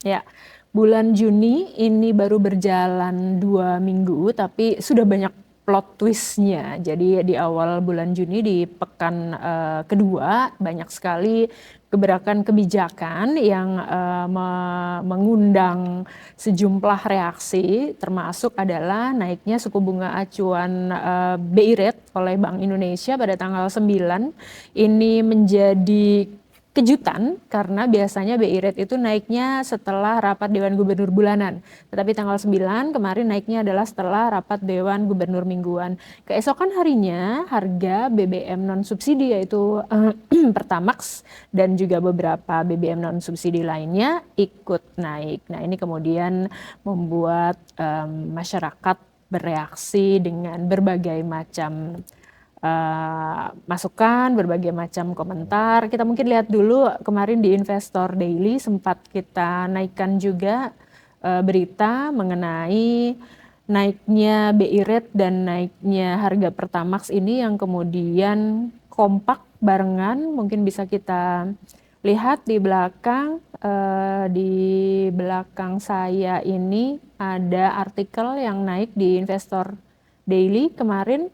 Ya, bulan Juni ini baru berjalan 2 minggu, tapi sudah banyak plot twistnya. Jadi di awal bulan Juni di pekan kedua banyak sekali gebrakan kebijakan yang mengundang sejumlah reaksi, termasuk adalah naiknya suku bunga acuan BI Rate oleh Bank Indonesia pada tanggal 9. Ini menjadi kejutan karena biasanya BI Rate itu naiknya setelah rapat Dewan Gubernur bulanan. Tetapi tanggal 9 kemarin naiknya adalah setelah rapat Dewan Gubernur mingguan. Keesokan harinya harga BBM non subsidi yaitu Pertamax dan juga beberapa BBM non subsidi lainnya ikut naik. Nah, ini kemudian membuat masyarakat bereaksi dengan berbagai macam masukan, berbagai macam komentar. Kita mungkin lihat dulu kemarin di Investor Daily sempat kita naikkan juga berita mengenai naiknya BI Rate dan naiknya harga Pertamax ini yang kemudian kompak barengan. Mungkin bisa kita lihat di belakang, di belakang saya ini ada artikel yang naik di Investor Daily kemarin.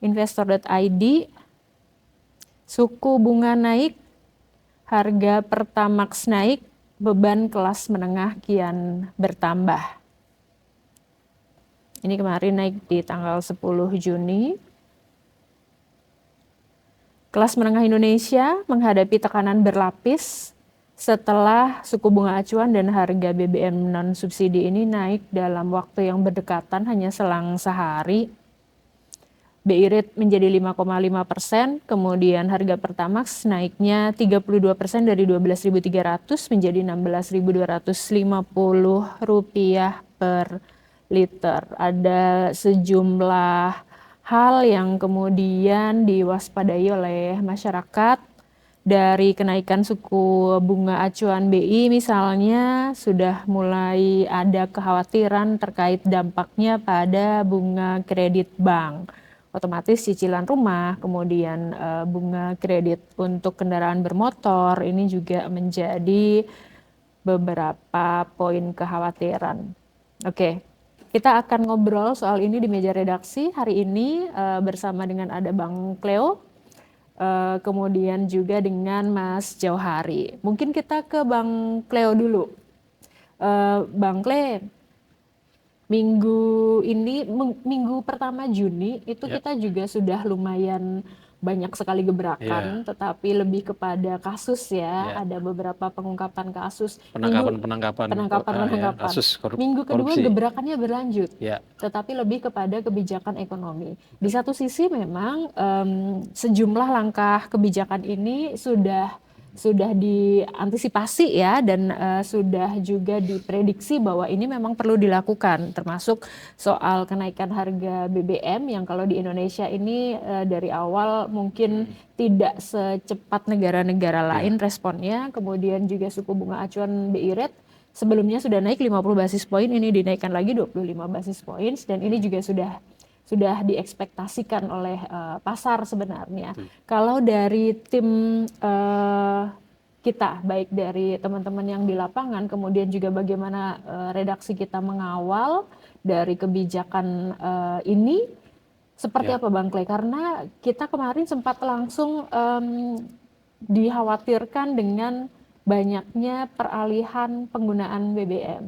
Investor.id, suku bunga naik, harga Pertamax naik, beban kelas menengah kian bertambah. Ini kemarin naik di tanggal 10 Juni. Kelas menengah Indonesia menghadapi tekanan berlapis setelah suku bunga acuan dan harga BBM non subsidi ini naik dalam waktu yang berdekatan hanya selang sehari. BI Rate menjadi 5,5%, kemudian harga Pertamax naiknya 32% dari 12.300 menjadi 16.250 rupiah per liter. Ada sejumlah hal yang kemudian diwaspadai oleh masyarakat dari kenaikan suku bunga acuan BI misalnya sudah mulai ada kekhawatiran terkait dampaknya pada bunga kredit bank. Otomatis cicilan rumah, kemudian bunga kredit untuk kendaraan bermotor ini juga menjadi beberapa poin kekhawatiran. Oke, kita akan ngobrol soal ini di meja redaksi hari ini bersama dengan ada Bang Cleo, kemudian juga dengan Mas Jauhari. Mungkin kita ke Bang Cleo dulu. Bang Cleo, minggu pertama Juni itu kita juga sudah lumayan banyak sekali gebrakan, tetapi lebih kepada kasus ya. Ada beberapa pengungkapan kasus. Penangkapan. Kasus Minggu kedua korupsi. gebrakannya berlanjut, tetapi lebih kepada kebijakan ekonomi. Di satu sisi memang sejumlah langkah kebijakan ini sudah diantisipasi ya dan sudah juga diprediksi bahwa ini memang perlu dilakukan, termasuk soal kenaikan harga BBM yang kalau di Indonesia ini dari awal mungkin tidak secepat negara-negara lain responnya. Kemudian juga suku bunga acuan BI Rate sebelumnya sudah naik 50 basis poin, ini dinaikkan lagi 25 basis poin dan ini juga sudah diekspektasikan oleh pasar sebenarnya. Kalau dari tim kita, baik dari teman-teman yang di lapangan, kemudian juga bagaimana redaksi kita mengawal dari kebijakan ini, seperti apa Bang Clay? Karena kita kemarin sempat langsung dikhawatirkan dengan banyaknya peralihan penggunaan BBM.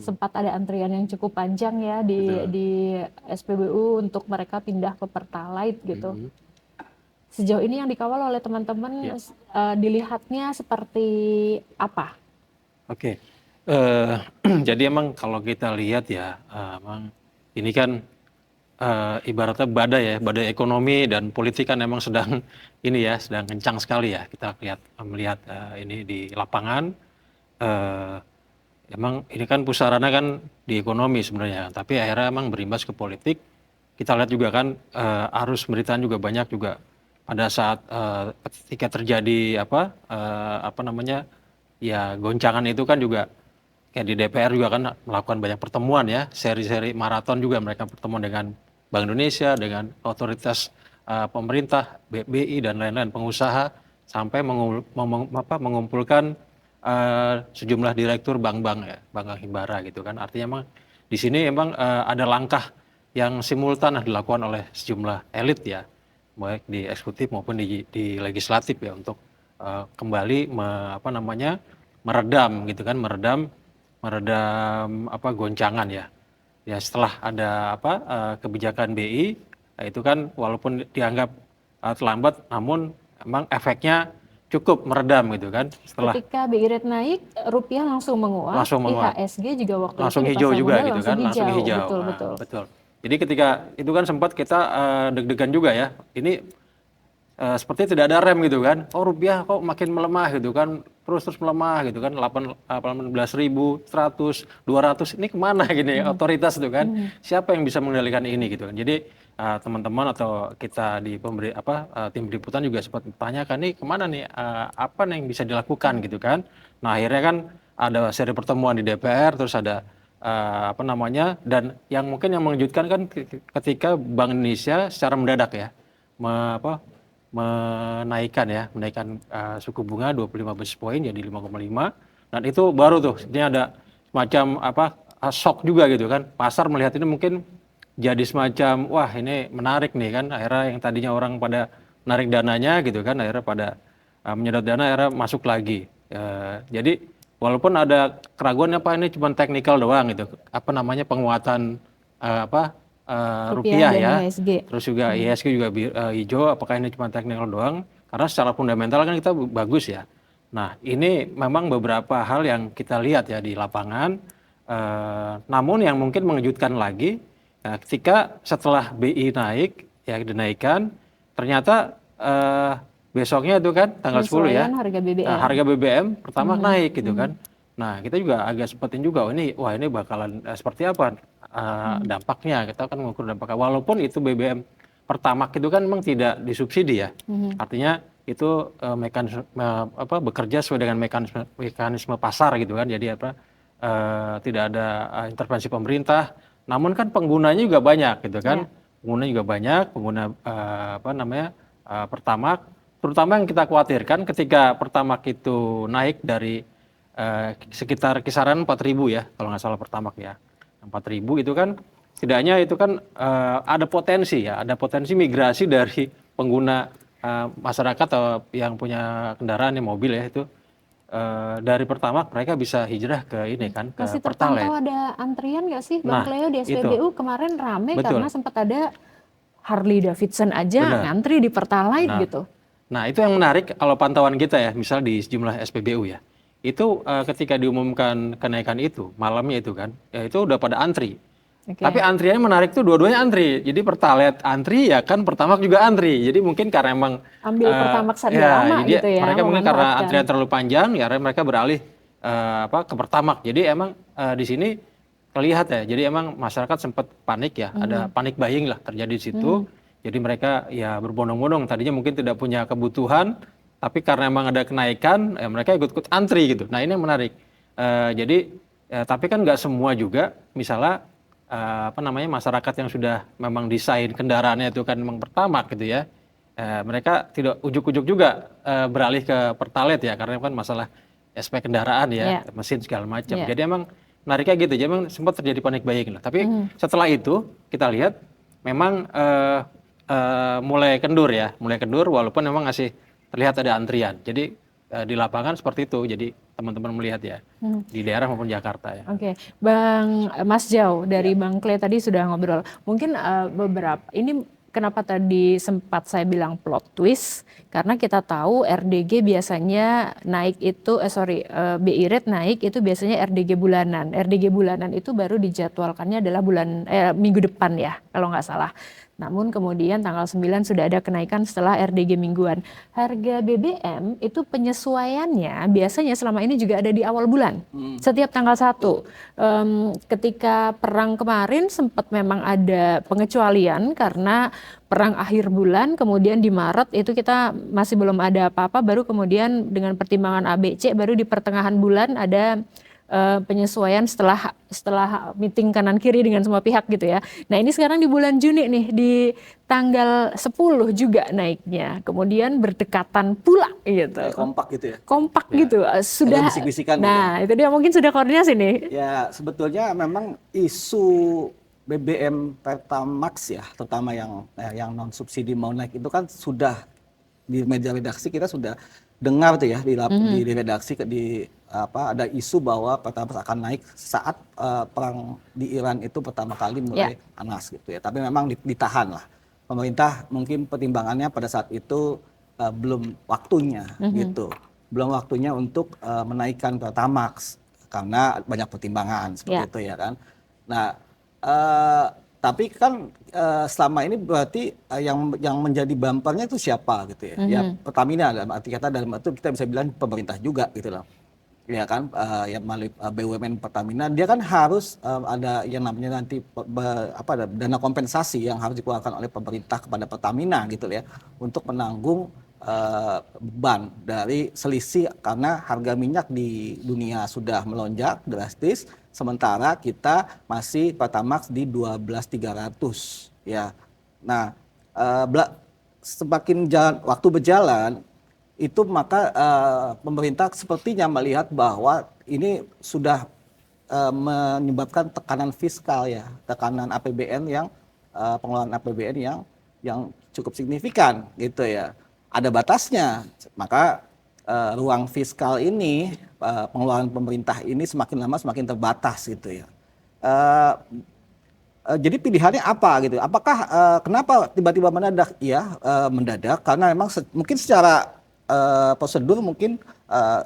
Sempat ada antrian yang cukup panjang ya di SPBU untuk mereka pindah ke Pertalite gitu. Sejauh ini yang dikawal oleh teman-teman dilihatnya seperti apa? Oke. Jadi emang kalau kita lihat ya, emang ini kan ibaratnya badai ekonomi dan politik kan emang sedang sedang kencang sekali ya. Kita melihat ini di lapangan. Emang ini kan pusarannya kan di ekonomi sebenarnya, tapi akhirnya emang berimbas ke politik. Kita lihat juga kan arus pemberitaan juga banyak juga pada saat ketika terjadi goncangan itu kan juga kayak di DPR juga kan melakukan banyak pertemuan ya, seri-seri maraton juga mereka pertemuan dengan Bank Indonesia, dengan otoritas pemerintah, BI dan lain-lain pengusaha sampai mengumpulkan sejumlah direktur bank-bank ya, bank himbara gitu kan. Artinya emang di sini emang ada langkah yang simultan dilakukan oleh sejumlah elit ya, baik di eksekutif maupun di legislatif ya, untuk kembali meredam gitu kan, meredam goncangan ya. Ya setelah ada kebijakan BI, itu kan walaupun dianggap terlambat, namun emang efeknya cukup meredam gitu kan. Setelah Ketika BI rate naik, rupiah langsung menguat, langsung menguat, IHSG juga waktu itu langsung di hijau pasar juga modal gitu langsung kan, langsung hijau, hijau. betul Nah, betul. betul. Jadi ketika itu kan sempat kita deg-degan juga ya. Ini seperti tidak ada rem gitu kan. Oh, rupiah kok makin melemah gitu kan. Terus melemah gitu kan. 18.000, 100, 200. Ini kemana gini otoritas itu kan. Siapa yang bisa mengendalikan ini gitu kan. Jadi teman-teman atau kita di tim liputan juga sempat bertanyakan nih kemana nih, apa nih yang bisa dilakukan gitu kan. Nah, akhirnya kan ada seri pertemuan di DPR, terus ada dan yang mungkin yang mengejutkan kan ketika Bank Indonesia secara mendadak ya menaikkan suku bunga 25 basis point jadi 5,5, dan itu baru tuh ini ada semacam shock juga gitu kan. Pasar melihat ini mungkin jadi semacam wah ini menarik nih kan, akhirnya yang tadinya orang pada menarik dananya gitu kan, akhirnya pada menyedot dana, akhirnya masuk lagi. Jadi walaupun ada keraguan ini cuma teknikal doang gitu, penguatan Rupiah rupiah dan ya, IHSG. terus juga IHSG juga hijau, apakah ini cuma teknikal doang? Karena secara fundamental kan kita bagus ya. Nah, ini memang beberapa hal yang kita lihat ya di lapangan. Namun yang mungkin mengejutkan lagi, ketika setelah BI naik ya, dinaikkan, ternyata besoknya itu kan tanggal 10 ya, Penyesuaian harga BBM. harga BBM pertama naik gitu kan. Nah, kita juga agak sempetin juga, ini bakalan seperti apa dampaknya. Kita kan mengukur dampaknya. Walaupun itu BBM Pertamax itu kan memang tidak disubsidi ya. Artinya itu bekerja sesuai dengan mekanisme pasar gitu kan. Jadi tidak ada intervensi pemerintah. Namun kan penggunanya juga banyak gitu kan. Pengguna juga banyak, pengguna Pertamax. Terutama yang kita khawatirkan ketika Pertamax itu naik dari sekitar kisaran 4.000 ya, kalau nggak salah Pertamax ya. 4.000 itu kan setidaknya itu kan ada potensi migrasi dari pengguna masyarakat atau yang punya kendaraan mobil ya, itu dari Pertamax mereka bisa hijrah ke ini kan, ke Masih Pertalite. terpantau ada antrian nggak sih Bang Cleo di SPBU? Kemarin rame karena sempat ada Harley Davidson aja ngantri di Pertalite gitu. Nah, itu yang menarik kalau pantauan kita ya, misal di sejumlah SPBU ya. Itu ketika diumumkan kenaikan itu, malamnya itu kan, ya itu udah pada antri. Tapi antriannya menarik tuh, dua-duanya antri. Jadi Pertalite antri ya kan, Pertamax juga antri. Jadi mungkin karena emang ambil Pertamax harga lama gitu ya. Mereka mungkin karena antrian terlalu panjang, ya mereka beralih ke Pertamax. Jadi emang di sini terlihat ya. Jadi emang masyarakat sempat panik ya, ada panik buying lah terjadi di situ. Jadi mereka ya berbondong-bondong. Tadinya mungkin tidak punya kebutuhan, tapi karena emang ada kenaikan, mereka ikut-ikut antri gitu. Nah, ini yang menarik. Tapi kan nggak semua juga, misalnya masyarakat yang sudah memang desain kendaraannya itu kan memang Pertamax gitu ya. Mereka tidak ujuk-ujuk juga beralih ke Pertalite ya, karena kan masalah SP kendaraan ya, mesin segala macam. Jadi emang menariknya gitu. Jadi emang sempat terjadi panik buying lah. Tapi setelah itu kita lihat memang mulai kendur walaupun memang masih terlihat ada antrian. Jadi di lapangan seperti itu. Jadi teman-teman melihat ya di daerah maupun Jakarta ya. Oke, Bang Mas Jau dari Bang Clay tadi sudah ngobrol. Mungkin beberapa ini kenapa tadi sempat saya bilang plot twist, karena kita tahu RDG biasanya naik itu BI rate naik itu biasanya RDG bulanan. RDG bulanan itu baru dijadwalkannya adalah minggu depan ya kalau nggak salah. Namun kemudian tanggal 9 sudah ada kenaikan setelah RDG mingguan. Harga BBM itu penyesuaiannya biasanya selama ini juga ada di awal bulan. Setiap tanggal 1. Ketika perang kemarin sempat memang ada pengecualian karena perang akhir bulan, kemudian di Maret itu kita masih belum ada apa-apa, baru kemudian dengan pertimbangan ABC baru di pertengahan bulan ada penyesuaian setelah meeting kanan kiri dengan semua pihak gitu ya. Nah ini sekarang di bulan Juni nih, di tanggal 10 juga naiknya, kemudian berdekatan pula gitu. Kayak kompak gitu ya. Kompak gitu, sudah. Kayak bisik-bisikan gitu. Nah itu dia mungkin sudah koordinasi nih. Ya sebetulnya memang isu BBM Pertamax ya, terutama yang non subsidi mau naik itu kan sudah di media redaksi kita sudah dengar tuh ya di redaksi ada isu bahwa Pertamax akan naik saat perang di Iran itu pertama kali mulai panas gitu ya. Tapi memang ditahan lah. Pemerintah mungkin pertimbangannya pada saat itu belum waktunya gitu. Belum waktunya untuk menaikkan Pertamax karena banyak pertimbangan seperti itu ya kan. Nah, tapi kan selama ini berarti yang menjadi bumpernya itu siapa gitu ya? Ya Pertamina dalam arti kata, dalam arti kita bisa bilang pemerintah juga gitu loh. Ya kan, yang melalui BUMN Pertamina dia kan harus ada yang namanya nanti dana kompensasi yang harus dikeluarkan oleh pemerintah kepada Pertamina gitu ya untuk menanggung beban dari selisih karena harga minyak di dunia sudah melonjak drastis, sementara kita masih Pertamax di 12.300 ya. Nah, semakin waktu berjalan itu maka pemerintah sepertinya melihat bahwa ini sudah menyebabkan tekanan fiskal ya, tekanan APBN pengeluaran APBN yang cukup signifikan gitu ya. Ada batasnya, maka ruang fiskal ini, pengeluaran pemerintah ini semakin lama semakin terbatas gitu ya. Jadi pilihannya apa gitu? Apakah kenapa tiba-tiba mendadak? Ya mendadak karena memang mungkin secara prosedur mungkin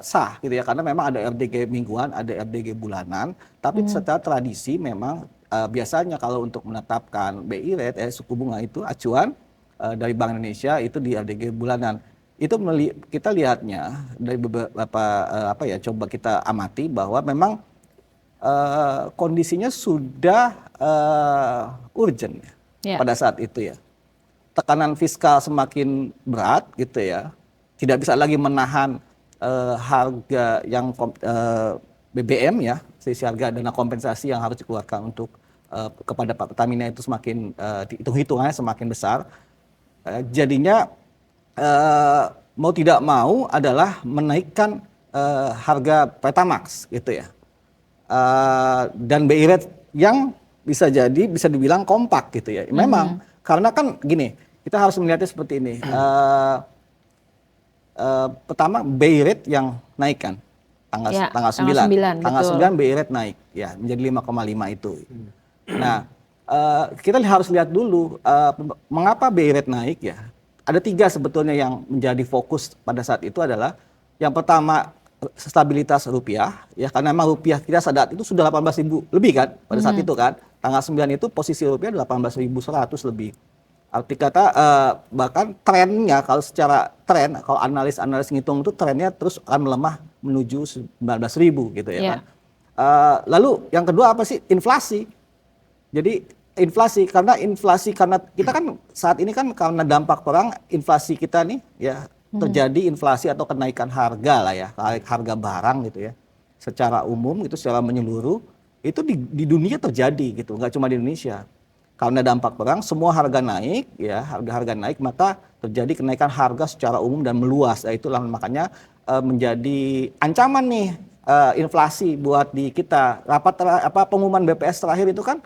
sah gitu ya, karena memang ada RDG mingguan, ada RDG bulanan, tapi secara tradisi memang biasanya kalau untuk menetapkan BI rate suku bunga itu acuan dari Bank Indonesia itu di RDG bulanan. Itu kita lihatnya dari beberapa coba kita amati bahwa memang kondisinya sudah urgent pada saat itu ya. Tekanan fiskal semakin berat gitu ya. Tidak bisa lagi menahan harga yang BBM ya, selisih harga dana kompensasi yang harus dikeluarkan untuk kepada Pertamina itu semakin hitung-hitungannya semakin besar. Jadinya mau tidak mau adalah menaikkan harga Pertamax gitu ya. Dan BI rate yang bisa dibilang kompak gitu ya. Memang karena kan gini, kita harus melihatnya seperti ini. Pertama BI rate yang naik kan tanggal 9. Tanggal 9 BI rate naik ya menjadi 5,5 itu. Nah, kita harus lihat dulu mengapa BI rate naik ya. Ada 3 sebetulnya yang menjadi fokus pada saat itu adalah yang pertama stabilitas rupiah ya, karena memang rupiah kita saat itu sudah 18.000 lebih kan pada saat itu kan. Tanggal 9 itu posisi rupiah 18.100 lebih. Arti kata bahkan trennya kalau secara tren, kalau analis ngitung itu trennya terus akan melemah menuju 19.000 gitu ya kan. Lalu yang kedua apa sih? Inflasi. Jadi karena kita kan saat ini kan karena dampak perang, inflasi kita nih ya terjadi inflasi atau kenaikan harga lah ya, harga barang gitu ya. Secara umum itu secara menyeluruh itu di dunia terjadi gitu, nggak cuma di Indonesia. Karena dampak perang semua harga naik ya, harga naik maka terjadi kenaikan harga secara umum dan meluas. Nah, itulah makanya menjadi ancaman nih inflasi buat di kita. Pengumuman BPS terakhir itu kan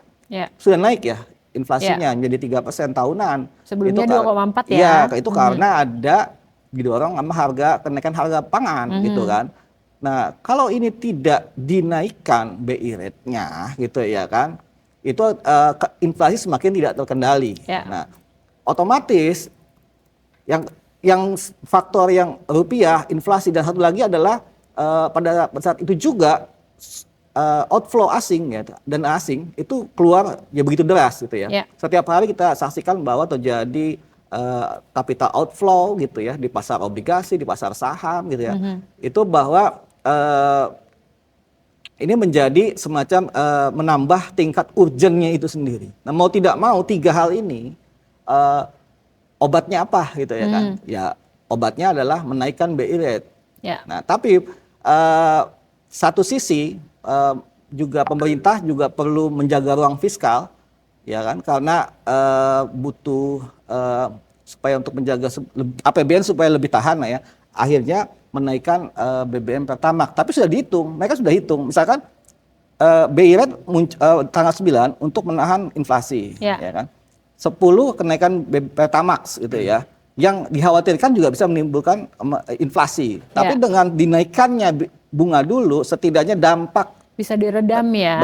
sudah naik ya inflasinya menjadi 3% tahunan. Sebelumnya 2,4 ya. Iya, itu karena ada didorong sama kenaikan harga pangan gitu kan. Nah, kalau ini tidak dinaikkan BI rate-nya gitu ya kan, itu inflasi semakin tidak terkendali. Nah, otomatis yang faktor yang rupiah, inflasi dan satu lagi adalah pada saat itu juga outflow asing ya, dan asing itu keluar ya begitu deras gitu ya. Setiap hari kita saksikan bahwa terjadi capital outflow gitu ya di pasar obligasi, di pasar saham gitu ya. Itu bahwa ini menjadi semacam menambah tingkat urgennya itu sendiri. Nah, mau tidak mau 3 hal ini obatnya apa gitu ya kan? Ya obatnya adalah menaikkan BI rate. Nah, tapi satu sisi juga pemerintah juga perlu menjaga ruang fiskal, ya kan? Karena butuh supaya untuk menjaga APBN supaya lebih tahan lah ya. Akhirnya menaikkan BBM Pertamax. Tapi sudah dihitung, mereka sudah hitung. Misalkan BI rate tanggal 9 untuk menahan inflasi, ya kan? 10 kenaikan Pertamax gitu ya. Yang dikhawatirkan juga bisa menimbulkan inflasi. Tapi dengan dinaikannya bunga dulu, setidaknya dampak bisa diredam ya.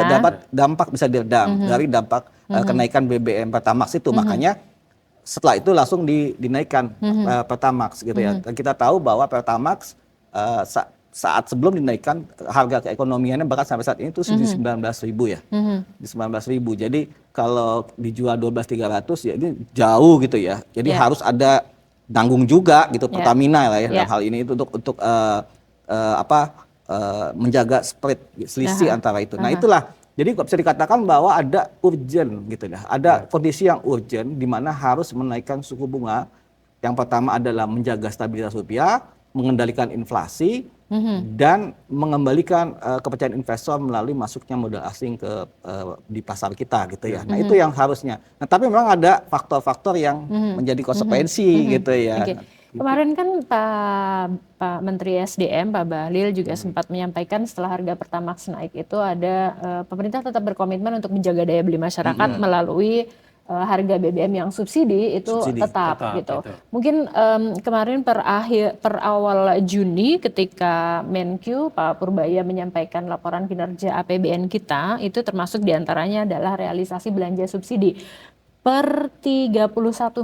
Dampak bisa diredam dari dampak kenaikan BBM Pertamax itu. Makanya setelah itu langsung dinaikkan Pertamax gitu ya. Dan kita tahu bahwa Pertamax saat sebelum dinaikkan harga keekonomiannya bahkan sampai saat ini itu di 19.000 ya. Di 19.000. Jadi kalau dijual 12.300 ya ini jauh gitu ya. Jadi harus ada nanggung juga gitu Pertamina lah ya dalam hal ini itu untuk menjaga spread selisih antara itu. Nah, itulah. Jadi bisa dikatakan bahwa ada urgent gitu ya. Ada kondisi yang urgent di mana harus menaikkan suku bunga. Yang pertama adalah menjaga stabilitas rupiah, mengendalikan inflasi, dan mengembalikan kepercayaan investor melalui masuknya modal asing di pasar kita gitu ya. Nah, itu yang harusnya. Nah, tapi memang ada faktor-faktor yang menjadi konsekuensi gitu ya. Kemarin kan Pak Menteri SDM, Pak Bahlil juga sempat menyampaikan setelah harga Pertamax naik itu ada pemerintah tetap berkomitmen untuk menjaga daya beli masyarakat melalui harga BBM yang subsidi itu tetap gitu. Mungkin kemarin per awal Juni ketika Menkyu Pak Purbaya menyampaikan laporan kinerja APBN kita, itu termasuk diantaranya adalah realisasi belanja subsidi. Per 31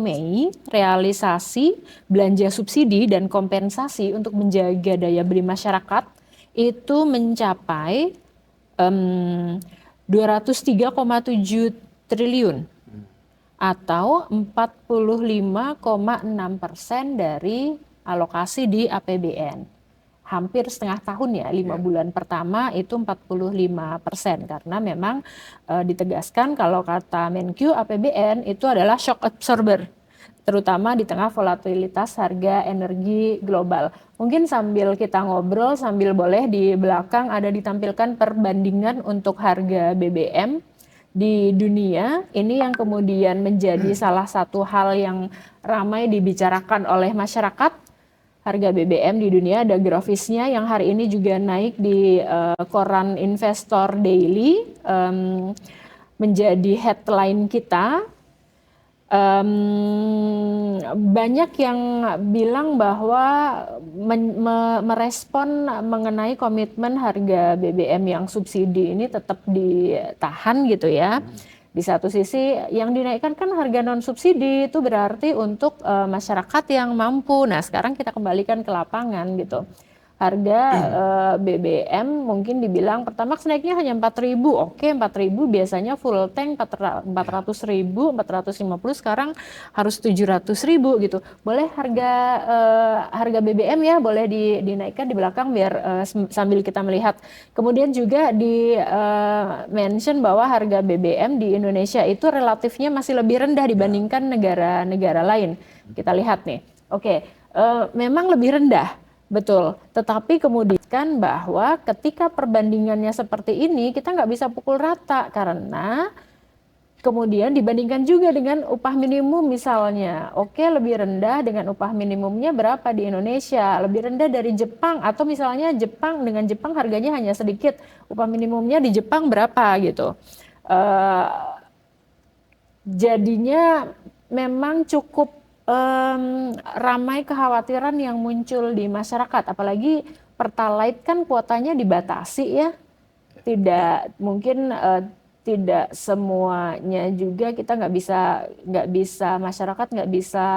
Mei, realisasi belanja subsidi dan kompensasi untuk menjaga daya beli masyarakat itu mencapai 203,7 triliun atau 45,6% dari alokasi di APBN. Hampir setengah tahun ya, 5 bulan pertama itu 45%. Karena memang ditegaskan kalau kata Menkyu APBN itu adalah shock absorber. Terutama di tengah volatilitas harga energi global. Mungkin sambil kita ngobrol, sambil boleh di belakang ada ditampilkan perbandingan untuk harga BBM di dunia. Ini yang kemudian menjadi salah satu hal yang ramai dibicarakan oleh masyarakat. Harga BBM di dunia ada grafisnya yang hari ini juga naik di koran Investor Daily, menjadi headline kita. Banyak yang bilang bahwa merespon mengenai komitmen harga BBM yang subsidi ini tetap ditahan gitu ya. Di satu sisi yang dinaikkan kan harga non subsidi itu berarti untuk masyarakat yang mampu. Nah, sekarang kita kembalikan ke lapangan gitu. Harga BBM mungkin dibilang Pertamax naiknya hanya 4.000. Oke, 4.000 biasanya full tank 400.000, 450 sekarang harus 700.000 gitu. Boleh harga BBM ya boleh dinaikkan di belakang biar sambil kita melihat. Kemudian juga di mention bahwa harga BBM di Indonesia itu relatifnya masih lebih rendah dibandingkan negara-negara lain. Kita lihat nih. Oke, memang lebih rendah. Betul, tetapi kemudian bahwa ketika perbandingannya seperti ini kita nggak bisa pukul rata karena kemudian dibandingkan juga dengan upah minimum misalnya. Oke, lebih rendah dengan upah minimumnya berapa di Indonesia, lebih rendah dari Jepang atau misalnya Jepang harganya hanya sedikit, upah minimumnya di Jepang berapa gitu. Jadinya memang cukup ramai kekhawatiran yang muncul di masyarakat, apalagi Pertalite kan kuotanya dibatasi ya, tidak semuanya juga kita nggak bisa masyarakat nggak bisa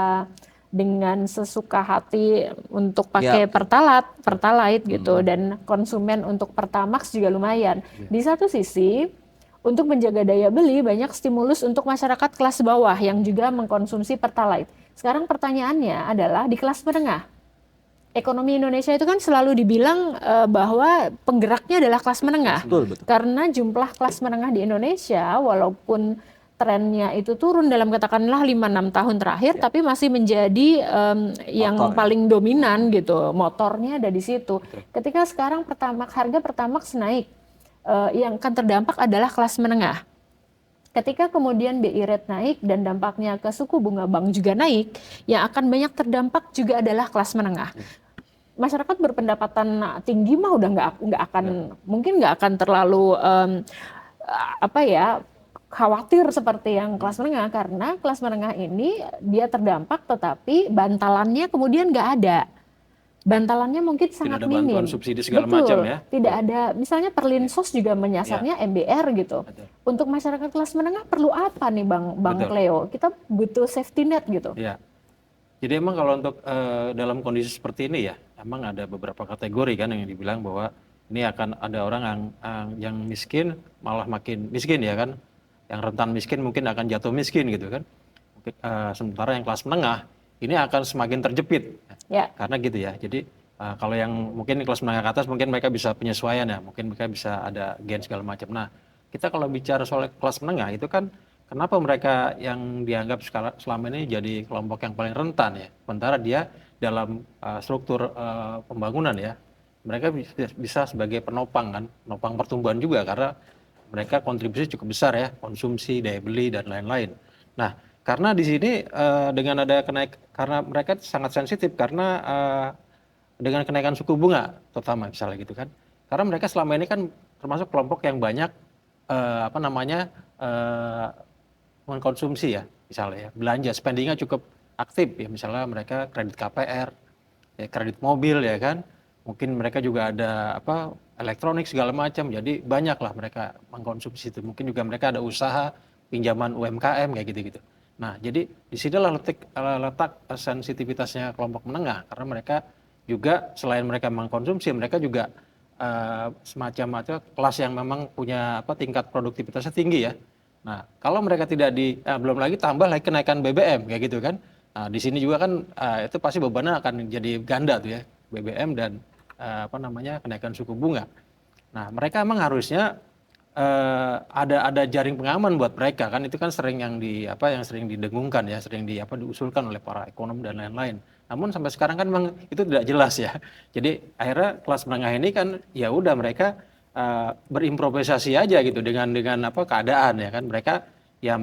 dengan sesuka hati untuk pakai Pertalite gitu, dan konsumen untuk Pertamax juga lumayan. Di satu sisi untuk menjaga daya beli banyak stimulus untuk masyarakat kelas bawah yang juga mengkonsumsi Pertalite. Sekarang pertanyaannya adalah di kelas menengah. Ekonomi Indonesia itu kan selalu dibilang bahwa penggeraknya adalah kelas menengah. Betul. Karena jumlah kelas menengah di Indonesia walaupun trennya itu turun dalam katakanlah 5-6 tahun terakhir, tapi masih menjadi yang paling dominan gitu. Motornya ada di situ. Ketika sekarang harga Pertamax naik yang akan terdampak adalah kelas menengah. Ketika kemudian BI rate naik dan dampaknya ke suku bunga bank juga naik, yang akan banyak terdampak juga adalah kelas menengah. Masyarakat berpendapatan tinggi mah udah nggak akan mungkin nggak akan terlalu khawatir seperti yang kelas menengah, karena kelas menengah ini dia terdampak tetapi bantalannya kemudian nggak ada. Bantalannya mungkin sangat minim. Tidak ada bantuan subsidi segala Betul, macam ya. tidak ada. Misalnya Perlinsos juga menyasarnya MBR gitu. Betul. Untuk masyarakat kelas menengah perlu apa nih Bang Cleo? Kita butuh safety net gitu. Ya. Jadi emang kalau untuk dalam kondisi seperti ini ya, emang ada beberapa kategori kan yang dibilang bahwa ini akan ada orang yang miskin malah makin miskin ya kan. Yang rentan miskin mungkin akan jatuh miskin gitu kan. Sementara yang kelas menengah ini akan semakin terjepit. Ya. Karena gitu ya. Jadi kalau yang mungkin kelas menengah ke atas mungkin mereka bisa penyesuaian ya, mungkin mereka bisa ada gain segala macam. Nah, kita kalau bicara soal kelas menengah itu kan kenapa mereka yang dianggap selama ini jadi kelompok yang paling rentan ya. Sementara dia dalam struktur pembangunan ya, mereka bisa sebagai penopang kan, penopang pertumbuhan juga karena mereka kontribusi cukup besar ya, konsumsi, daya beli dan lain-lain. Nah, karena di sini dengan ada karena mereka sangat sensitif karena dengan kenaikan suku bunga terutama misalnya gitu kan. Karena mereka selama ini kan termasuk kelompok yang banyak mengkonsumsi ya misalnya ya, belanja spendingnya cukup aktif ya, misalnya mereka kredit KPR, ya, kredit mobil ya kan. Mungkin mereka juga ada elektronik segala macam. Jadi banyaklah mereka mengkonsumsi itu. Mungkin juga mereka ada usaha pinjaman UMKM kayak gitu-gitu. Nah, jadi disinilah letak sensitivitasnya kelompok menengah karena mereka juga selain mereka mengkonsumsi, mereka juga semacam kelas yang memang punya tingkat produktivitasnya tinggi ya. Nah, kalau mereka tidak belum lagi tambah lagi kenaikan BBM kayak gitu kan. Nah, di sini juga kan itu pasti bebannya akan jadi ganda tuh ya, BBM dan kenaikan suku bunga. Nah, mereka emang harusnya ada jaring pengaman buat mereka kan, itu kan sering yang sering didengungkan ya, sering diusulkan oleh para ekonom dan lain-lain. Namun sampai sekarang kan memang itu tidak jelas ya. Jadi akhirnya kelas menengah ini kan ya udah mereka berimprovisasi aja gitu dengan keadaan ya kan. Mereka ya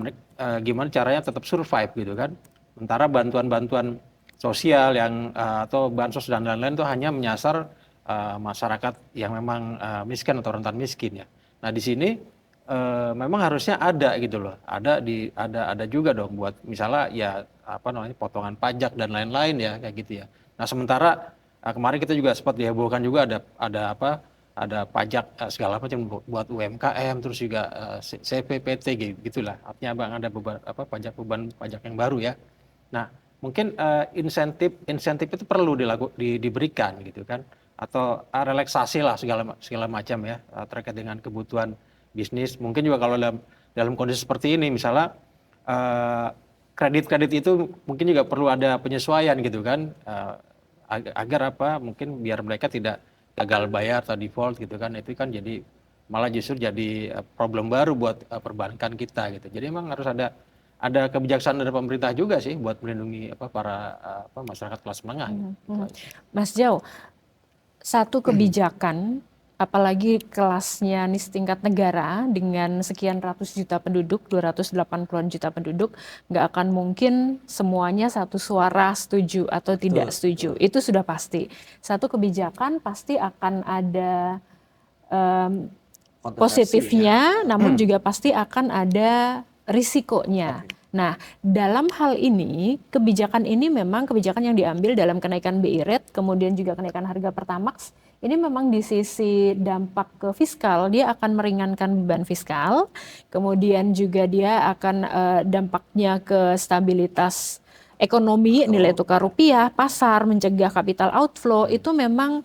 gimana caranya tetap survive gitu kan. Sementara bantuan-bantuan sosial yang atau bansos dan lain-lain itu hanya menyasar masyarakat yang memang miskin atau rentan miskin ya. Nah, di sini memang harusnya ada gitu loh. Ada juga dong buat misalnya ya potongan pajak dan lain-lain ya kayak gitu ya. Nah, sementara kemarin kita juga sempat dihebohkan juga ada pajak segala macam buat UMKM, terus juga CPPT gitulah. Artinya ada beberapa beban pajak yang baru ya. Nah, mungkin insentif itu perlu diberikan gitu kan, atau relaksasi lah segala macam ya terkait dengan kebutuhan bisnis. Mungkin juga kalau dalam kondisi seperti ini misalnya kredit itu mungkin juga perlu ada penyesuaian gitu kan, agar mungkin biar mereka tidak gagal bayar atau default gitu kan. Itu kan jadi malah justru jadi problem baru buat perbankan kita gitu. Jadi memang harus ada kebijaksanaan dari pemerintah juga sih buat melindungi para masyarakat kelas menengah. Mas Jau, satu kebijakan apalagi kelasnya nih setingkat negara dengan sekian ratus juta penduduk, 280-an juta penduduk, nggak akan mungkin semuanya satu suara setuju atau tidak setuju. Itu sudah pasti. Satu kebijakan pasti akan ada positifnya, namun juga pasti akan ada risikonya. Nah, dalam hal ini, kebijakan ini memang kebijakan yang diambil dalam kenaikan BI rate, kemudian juga kenaikan harga Pertamax, ini memang di sisi dampak ke fiskal, dia akan meringankan beban fiskal, kemudian juga dia akan dampaknya ke stabilitas ekonomi, nilai tukar rupiah, pasar, mencegah capital outflow, itu memang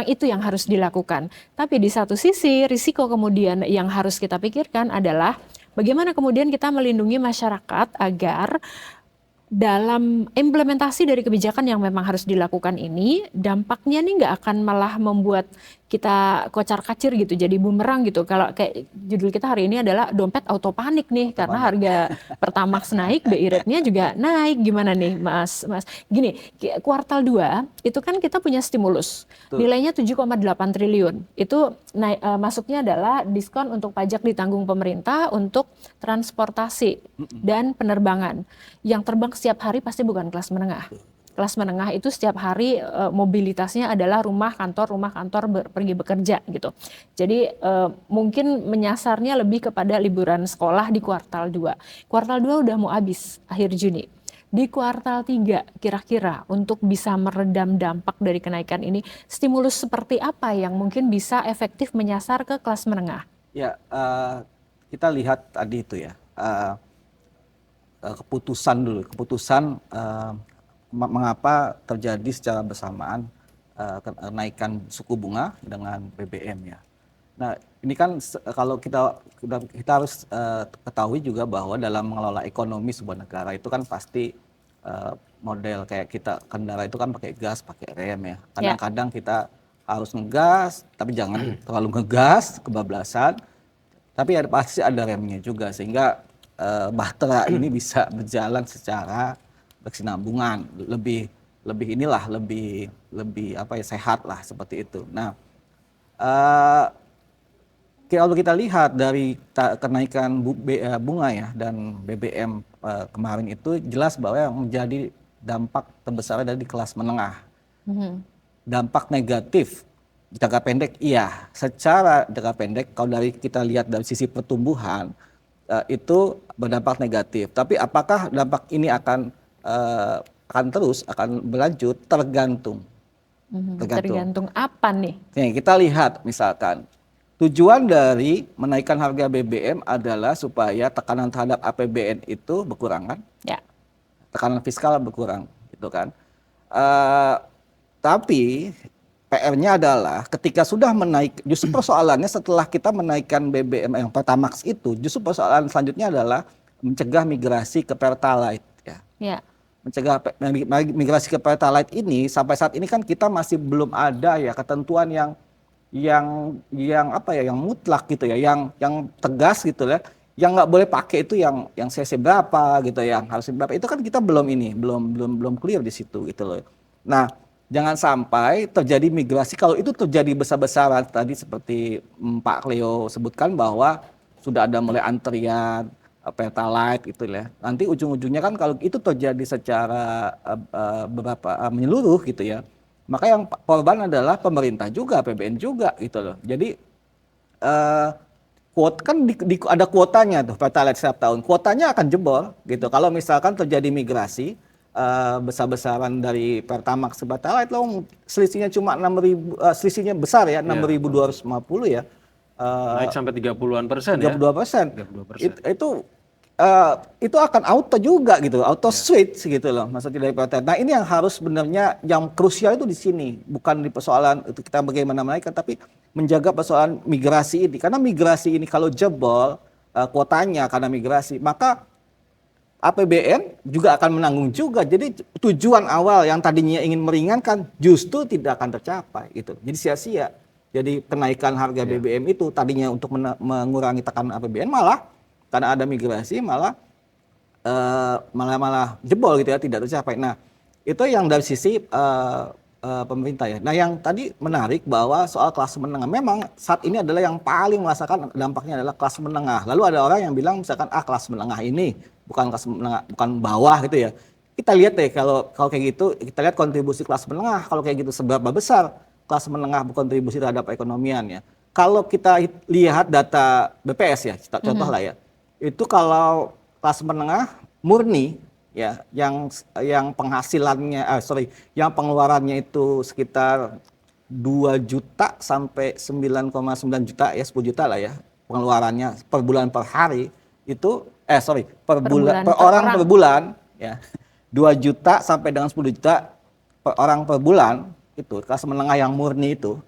itu yang harus dilakukan. Tapi di satu sisi, risiko kemudian yang harus kita pikirkan adalah bagaimana kemudian kita melindungi masyarakat agar dalam implementasi dari kebijakan yang memang harus dilakukan ini, dampaknya nih nggak akan malah membuat kita kocar-kacir gitu, jadi bumerang gitu. Kalau kayak judul kita hari ini adalah dompet auto panik nih, karena harga Pertamax naik, BI rate-nya juga naik. Gimana nih Mas? Gini, kuartal 2 itu kan kita punya stimulus, nilainya 7,8 triliun. Itu masuknya adalah diskon untuk pajak ditanggung pemerintah untuk transportasi dan penerbangan. Yang terbang setiap hari pasti bukan kelas menengah. Kelas menengah itu setiap hari mobilitasnya adalah rumah kantor pergi bekerja gitu. Jadi mungkin menyasarnya lebih kepada liburan sekolah di kuartal 2. Kuartal 2 udah mau habis akhir Juni. Di kuartal 3 kira-kira untuk bisa meredam dampak dari kenaikan ini, stimulus seperti apa yang mungkin bisa efektif menyasar ke kelas menengah? Ya, kita lihat tadi itu ya, keputusan mengapa terjadi secara bersamaan kenaikan suku bunga dengan BBM ya. Nah, ini kan kalau kita harus ketahui juga bahwa dalam mengelola ekonomi sebuah negara itu kan pasti model kayak kita kendara itu kan pakai gas, pakai rem ya. Kadang-kadang kita harus ngegas, tapi jangan terlalu ngegas kebablasan. Tapi pasti ada remnya juga sehingga bahtera ini bisa berjalan secara berkesinambungan, lebih apa ya, sehat lah seperti itu. Nah, kalau kita lihat dari kenaikan bunga ya dan BBM kemarin itu jelas bahwa yang menjadi dampak terbesar dari kelas menengah. Dampak negatif jangka pendek, iya, secara jangka pendek kalau kita lihat dari sisi pertumbuhan itu berdampak negatif. Tapi apakah dampak ini akan berlanjut? Tergantung. Tergantung apa nih? Nih, kita lihat misalkan tujuan dari menaikkan harga BBM adalah supaya tekanan terhadap APBN itu berkurang kan? Ya. Tekanan fiskal berkurang, gitu kan? Tapi PR-nya adalah ketika sudah justru persoalannya setelah kita menaikkan BBM yang Pertamax itu, justru persoalan selanjutnya adalah mencegah migrasi ke Pertalite. Ya. Mencegah migrasi ke Pertalite ini sampai saat ini kan kita masih belum ada ya ketentuan yang apa ya, yang mutlak gitu ya, yang tegas gitu ya, yang nggak boleh pakai itu yang CC berapa gitu, yang harus berapa itu kan kita belum clear di situ gitu loh. Nah, jangan sampai terjadi migrasi. Kalau itu terjadi besar-besaran tadi seperti Pak Cleo sebutkan bahwa sudah ada mulai antrian Pertalite gitu ya. Nanti ujung-ujungnya kan kalau itu terjadi secara menyeluruh gitu ya, maka yang korban adalah pemerintah juga, APBN juga gitu loh. Jadi ada kuotanya tuh Pertalite setiap tahun. Kuotanya akan jebol gitu. Kalau misalkan terjadi migrasi besar-besaran dari Pertamax ke Pertalite, loh selisihnya cuma 6.000, selisihnya besar ya, 6.250 ya. Naik sampai 30-an% 32%. Itu akan auto juga gitu, auto switch gitu loh, maksudnya dari Pertalite. Nah, ini yang harus sebenarnya yang krusial itu di sini, bukan di persoalan itu kita bagaimana menaikkan, tapi menjaga persoalan migrasi ini. Karena migrasi ini kalau jebol kuotanya karena migrasi, maka APBN juga akan menanggung juga. Jadi tujuan awal yang tadinya ingin meringankan justru tidak akan tercapai gitu. Jadi sia-sia. Jadi kenaikan harga BBM itu tadinya untuk mengurangi tekanan APBN, malah karena ada migrasi malah jebol gitu ya, tidak tercapai. Nah, itu yang dari sisi pemerintah ya. Nah, yang tadi menarik bahwa soal kelas menengah, memang saat ini adalah yang paling merasakan dampaknya adalah kelas menengah. Lalu ada orang yang bilang misalkan kelas menengah ini bukan kelas menengah, bukan bawah gitu ya. Kita lihat deh kalau kayak gitu, kita lihat kontribusi kelas menengah kalau kayak gitu seberapa besar kelas menengah berkontribusi terhadap perekonomian ya. Kalau kita lihat data BPS ya, contoh lah ya. Itu kalau kelas menengah murni ya, yang penghasilannya yang pengeluarannya itu sekitar 2 juta sampai 9,9 juta ya, 10 juta lah ya pengeluarannya per bulan per hari itu per orang per bulan ya. 2 juta sampai dengan 10 juta per orang per bulan, itu kelas menengah yang murni itu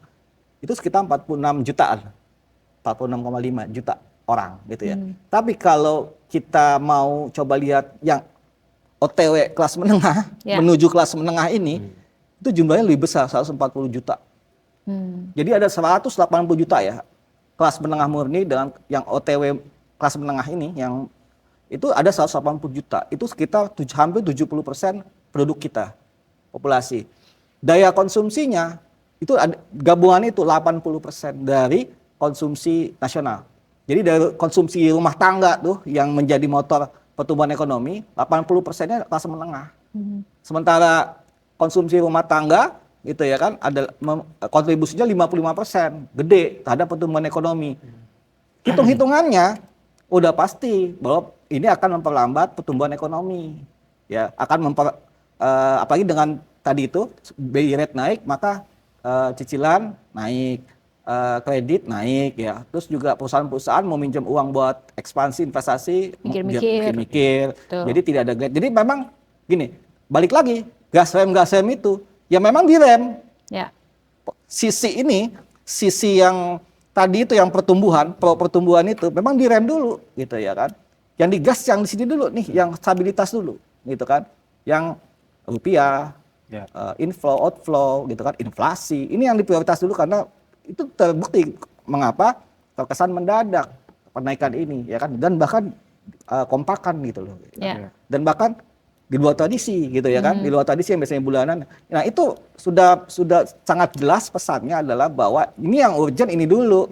sekitar 46 jutaan. 46,5 juta orang gitu ya. Tapi kalau kita mau coba lihat yang OTW kelas menengah menuju kelas menengah ini, itu jumlahnya lebih besar, 140 juta Jadi ada 180 juta ya kelas menengah murni dengan yang OTW kelas menengah ini yang itu ada 180 juta. Itu sekitar hampir 70% penduduk kita, populasi. Daya konsumsinya itu gabungannya itu 80% dari konsumsi nasional. Jadi dari konsumsi rumah tangga tuh yang menjadi motor pertumbuhan ekonomi, 80%-nya kelas menengah. Sementara konsumsi rumah tangga gitu ya kan ada kontribusinya 55%, gede terhadap pertumbuhan ekonomi. Hitung-hitungannya udah pasti bahwa ini akan memperlambat pertumbuhan ekonomi. Ya, akan apalagi dengan tadi itu BI rate naik, maka cicilan naik, kredit naik ya. Terus juga perusahaan-perusahaan mau minjem uang buat ekspansi investasi mikir-mikir. Jadi tidak ada grade. Jadi memang gini, balik lagi gas rem itu ya memang direm. Ya. Sisi ini, sisi yang tadi itu yang pertumbuhan itu memang direm dulu gitu ya kan. Yang digas yang di sini dulu nih, yang stabilitas dulu gitu kan. Yang rupiah, inflow, outflow gitu kan, inflasi. Ini yang diprioritas dulu karena itu terbukti mengapa terkesan mendadak kenaikan ini ya kan, dan bahkan kompakan gitu loh. Ya. Dan bahkan di luar tradisi gitu ya kan, di luar tradisi yang biasanya bulanan. Nah itu sudah sangat jelas pesannya adalah bahwa ini yang urgent ini dulu,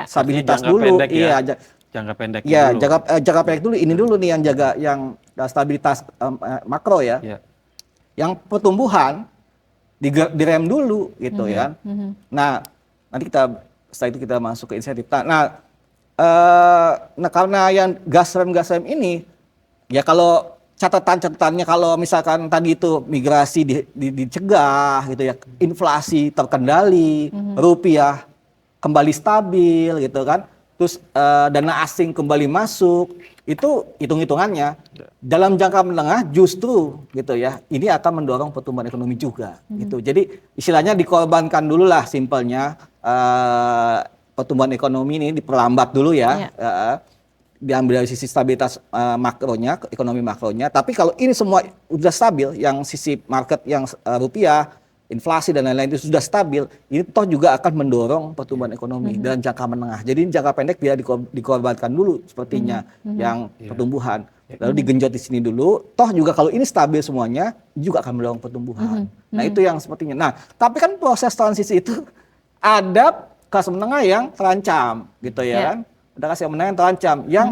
stabilitas dulu, jangka pendek ya, dulu. jangka pendek dulu ini dulu nih yang jaga yang stabilitas makro ya. Yang pertumbuhan direm dulu gitu ya. Nah nanti setelah itu kita masuk ke insentif. Nah karena yang gas rem ini ya kalau catatannya kalau misalkan tadi itu migrasi dicegah gitu ya, inflasi terkendali, rupiah kembali stabil gitu kan, terus dana asing kembali masuk, itu hitung-hitungannya dalam jangka menengah justru gitu ya, ini akan mendorong pertumbuhan ekonomi juga gitu. Jadi istilahnya dikorbankan dulu lah simpelnya, pertumbuhan ekonomi ini diperlambat dulu ya. Diambil dari sisi stabilitas makronya, ekonomi makronya. Tapi kalau ini semua sudah stabil, yang sisi market yang rupiah, inflasi dan lain-lain itu sudah stabil, ini toh juga akan mendorong pertumbuhan ekonomi dalam jangka menengah. Jadi jangka pendek dia dikorbankan dulu sepertinya yang pertumbuhan. Lalu digenjot di sini dulu, toh juga kalau ini stabil semuanya juga akan mendorong pertumbuhan. Nah itu yang sepertinya. Nah tapi kan proses transisi itu ada kelas menengah yang terancam gitu ya kan. Ada kelas menengah yang terancam, yang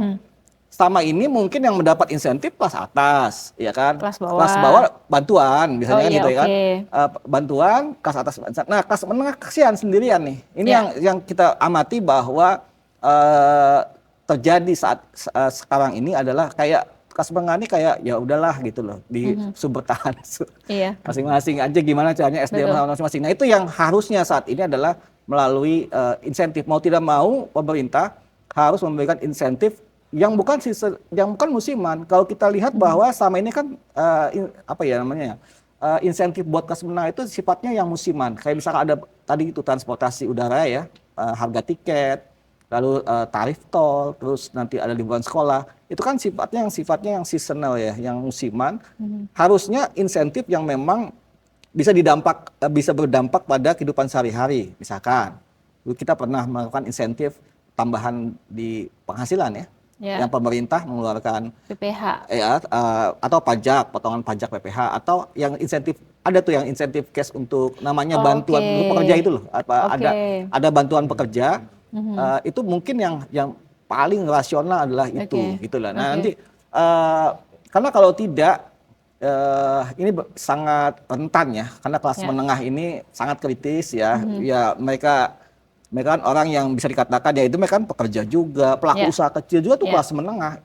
selama ini mungkin yang mendapat insentif kelas atas, ya kan? Kelas bawah bantuan, biasanya gitu ya kan? Bantuan, kelas atas. Nah, kelas menengah kasihan sendirian nih. Ini yang kita amati bahwa terjadi saat sekarang ini adalah kayak kelas menengah ini kayak ya udahlah gitu loh, di sumber tahan masing-masing aja gimana caranya SDM masing-masing. Nah itu yang harusnya saat ini adalah melalui insentif, mau tidak mau pemerintah harus memberikan insentif yang bukan musiman. Kalau kita lihat bahwa selama ini kan insentif buat kelas menengah itu sifatnya yang musiman. Kayak misalkan ada tadi itu transportasi udara ya, harga tiket, lalu tarif tol, terus nanti ada liburan sekolah. Itu kan sifatnya yang seasonal ya, yang musiman. Harusnya insentif yang memang bisa berdampak pada kehidupan sehari-hari. Misalkan kita pernah melakukan insentif tambahan di penghasilan ya, yang pemerintah mengeluarkan PPH atau pajak, potongan pajak PPH, atau yang insentif, ada tuh yang insentif cash untuk namanya bantuan pekerja itu loh, ada bantuan pekerja, itu mungkin yang paling rasional adalah itu gitulah. Nah nanti karena kalau tidak ini sangat rentan ya, karena kelas menengah ini sangat kritis ya, ya mereka kan orang yang bisa dikatakan ya itu mereka kan pekerja juga, pelaku usaha kecil juga tuh kelas menengah.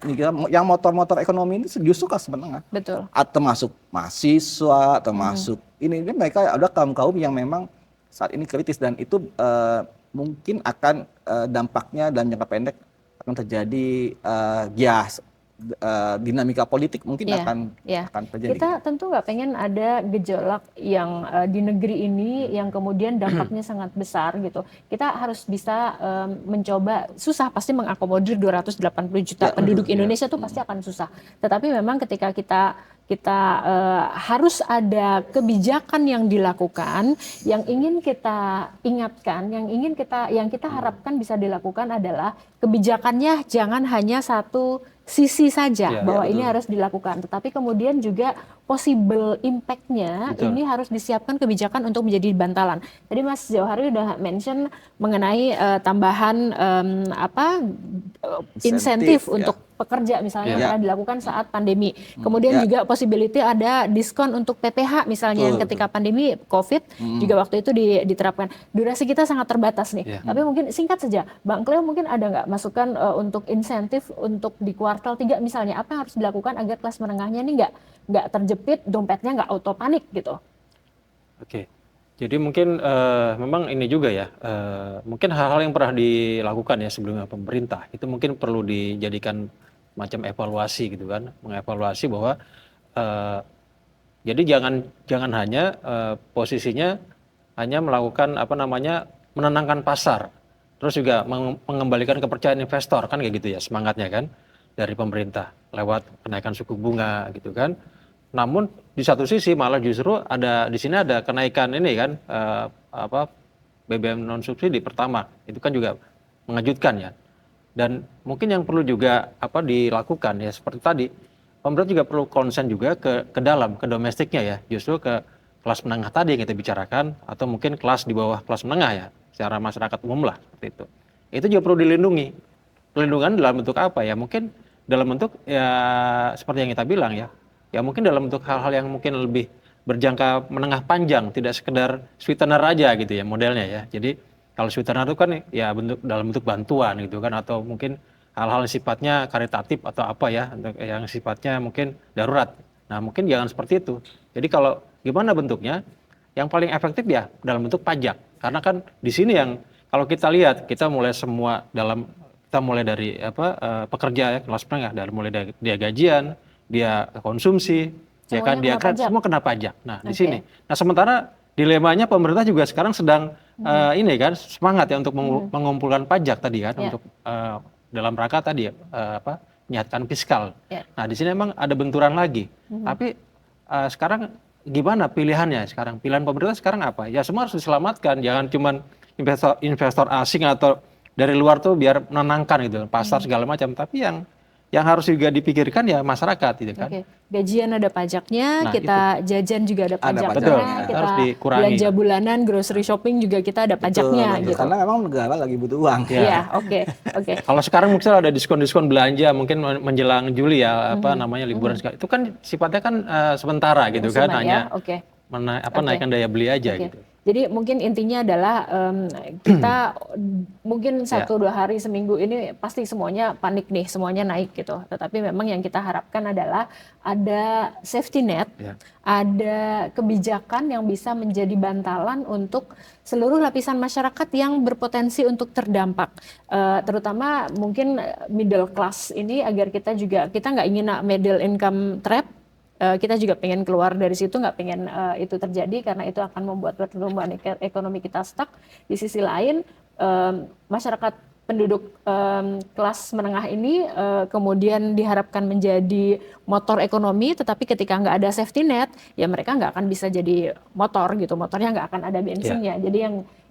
Yang motor-motor ekonomi ini justru kelas menengah. Betul. Termasuk mahasiswa, termasuk ini mereka ada kaum-kaum yang memang saat ini kritis, dan itu mungkin akan dampaknya dalam jangka pendek akan terjadi dinamika politik mungkin akan terjadi. Kita tentu nggak pengen ada gejolak yang di negeri ini yang kemudian dampaknya sangat besar gitu. Kita harus bisa mencoba, susah pasti mengakomodir 280 juta penduduk Indonesia tuh pasti akan susah. Tetapi memang ketika kita harus ada kebijakan yang dilakukan, yang ingin kita ingatkan, yang kita harapkan bisa dilakukan adalah kebijakannya jangan hanya satu sisi saja bahwa ini harus dilakukan, tetapi kemudian juga possible impact-nya ini harus disiapkan kebijakan untuk menjadi bantalan. Tadi Mas Jauhari udah mention mengenai tambahan insentif untuk pekerja misalnya yang dilakukan saat pandemi. Kemudian juga possibility ada diskon untuk PPH misalnya yang ketika pandemi COVID juga waktu itu diterapkan. Durasi kita sangat terbatas nih. Tapi mungkin singkat saja, Bang Cleo mungkin ada nggak masukan untuk insentif untuk di kuartal 3 misalnya, apa yang harus dilakukan agar kelas menengahnya ini nggak terjepit, dompetnya nggak auto panik gitu. Oke. Jadi mungkin memang ini juga ya, mungkin hal-hal yang pernah dilakukan ya sebelumnya pemerintah itu mungkin perlu dijadikan macam evaluasi gitu kan, mengevaluasi bahwa jadi jangan hanya posisinya hanya melakukan menenangkan pasar, terus juga mengembalikan kepercayaan investor kan kayak gitu ya semangatnya kan dari pemerintah lewat kenaikan suku bunga gitu kan. Namun di satu sisi malah justru di sini ada kenaikan ini kan BBM non subsidi pertama itu kan juga mengejutkan ya. Dan mungkin yang perlu juga dilakukan ya seperti tadi, pemerintah juga perlu konsen juga ke dalam, ke domestiknya ya, justru ke kelas menengah tadi yang kita bicarakan, atau mungkin kelas di bawah kelas menengah ya, secara masyarakat umum lah seperti itu. Itu juga perlu dilindungi. Perlindungan dalam bentuk apa ya? Mungkin dalam bentuk ya seperti yang kita bilang ya mungkin dalam bentuk hal-hal yang mungkin lebih berjangka menengah panjang, tidak sekedar sweetener aja gitu ya modelnya ya. Jadi kalau sweetener itu kan ya dalam bentuk bantuan gitu kan, atau mungkin hal-hal yang sifatnya karitatif atau apa ya, yang sifatnya mungkin darurat. Nah mungkin jangan seperti itu. Jadi kalau gimana bentuknya, yang paling efektif ya dalam bentuk pajak. Karena kan di sini yang kalau kita lihat, kita mulai dari pekerja ya, kelas menengah, dari mulai dari dia gajian, dia konsumsi, ya kan dia kan semua kena pajak. Nah di sini. Nah sementara dilemanya pemerintah juga sekarang sedang ini kan semangat ya untuk mengumpulkan pajak tadi kan untuk dalam rangka tadi menyehatkan fiskal. Nah di sini memang ada benturan lagi. Tapi sekarang gimana pilihannya sekarang? Pilihan pemerintah sekarang apa? Ya semua harus diselamatkan. Jangan cuma investor asing atau dari luar tuh biar menenangkan gitu pasar segala macam. Tapi yang harus juga dipikirkan ya masyarakat gitu kan. Gajian ada pajaknya, kita jajan juga ada pajaknya, betul, kita harus dikurangi. Belanja bulanan, grocery shopping juga kita ada pajaknya gitu. Karena memang negara lagi butuh uang. Iya, oke. Kalau sekarang mungkin ada diskon-diskon belanja mungkin menjelang Juli ya liburan sekali. Itu kan sifatnya kan sementara gitu kan, hanya naikkan daya beli aja gitu. Jadi mungkin intinya adalah kita mungkin 1-2 hari seminggu ini pasti semuanya panik nih, semuanya naik gitu. Tetapi memang yang kita harapkan adalah ada safety net, ada kebijakan yang bisa menjadi bantalan untuk seluruh lapisan masyarakat yang berpotensi untuk terdampak. Terutama mungkin middle class ini agar kita nggak ingin middle income trap. Kita juga pengen keluar dari situ, nggak pengen itu terjadi karena itu akan membuat pertumbuhan ekonomi kita stuck. Di sisi lain, masyarakat penduduk kelas menengah ini kemudian diharapkan menjadi motor ekonomi, tetapi ketika nggak ada safety net, ya mereka nggak akan bisa jadi motor gitu, motornya nggak akan ada bensinnya. Jadi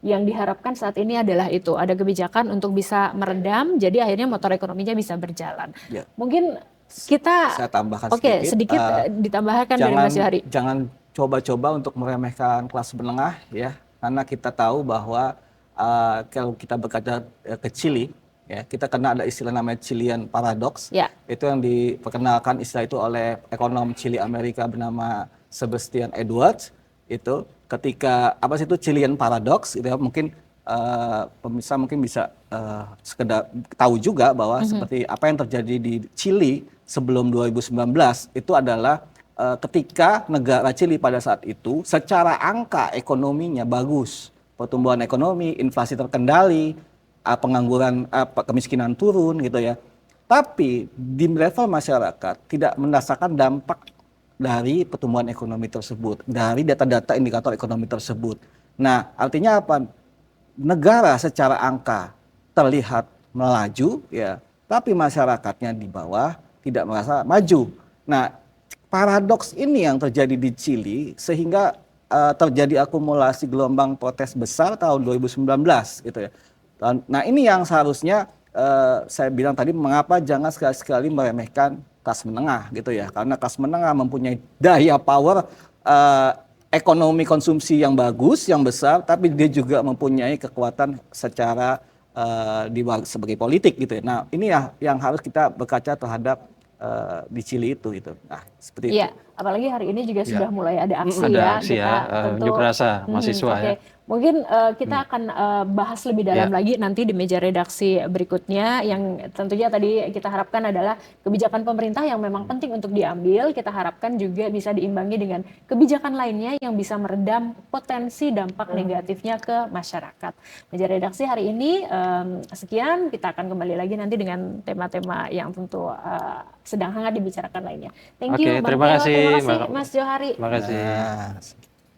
yang diharapkan saat ini adalah itu, ada kebijakan untuk bisa meredam, jadi akhirnya motor ekonominya bisa berjalan. Mungkin saya tambahkan sedikit ditambahkan dari Mas Jauhari. Jangan coba-coba untuk meremehkan kelas menengah ya, karena kita tahu bahwa kalau kita berkaca ke Chili ya, kita kena ada istilah namanya Chilean paradox. Itu yang diperkenalkan istilah itu oleh ekonom Chili Amerika bernama Sebastian Edwards. Itu ketika itu Chilean paradox itu ya, mungkin pemirsa mungkin bisa sekedar tahu juga bahwa seperti apa yang terjadi di Chili sebelum 2019 itu adalah ketika negara Chili pada saat itu secara angka ekonominya bagus, pertumbuhan ekonomi, inflasi terkendali, pengangguran, kemiskinan turun gitu ya. Tapi di level masyarakat tidak merasakan dampak dari pertumbuhan ekonomi tersebut, dari data-data indikator ekonomi tersebut. Nah, artinya apa? Negara secara angka terlihat melaju, ya, tapi masyarakatnya di bawah tidak merasa maju. Nah, paradoks ini yang terjadi di Chili sehingga terjadi akumulasi gelombang protes besar tahun 2019 gitu ya. Nah, ini yang seharusnya saya bilang tadi, mengapa jangan sekali-sekali meremehkan kelas menengah gitu ya, karena kelas menengah mempunyai daya power ekonomi konsumsi yang bagus, yang besar, tapi dia juga mempunyai kekuatan secara sebagai politik gitu ya. Nah, ini ya yang harus kita berkaca terhadap di Chili itu gitu. Nah, seperti itu. Iya, apalagi hari ini juga sudah mulai ada aksi Ada ya, aksi ya, kita tentu. unjuk rasa mahasiswa ya. Oke. Mungkin kita akan bahas lebih dalam lagi nanti di meja redaksi berikutnya, yang tentunya tadi kita harapkan adalah kebijakan pemerintah yang memang penting untuk diambil, kita harapkan juga bisa diimbangi dengan kebijakan lainnya yang bisa meredam potensi dampak negatifnya ke masyarakat. Meja redaksi hari ini sekian, kita akan kembali lagi nanti dengan tema-tema yang tentu sedang hangat dibicarakan lainnya. Thank you Bang Terima Theo, kasih, terima kasih Mas Johari. Terima kasih. Nah,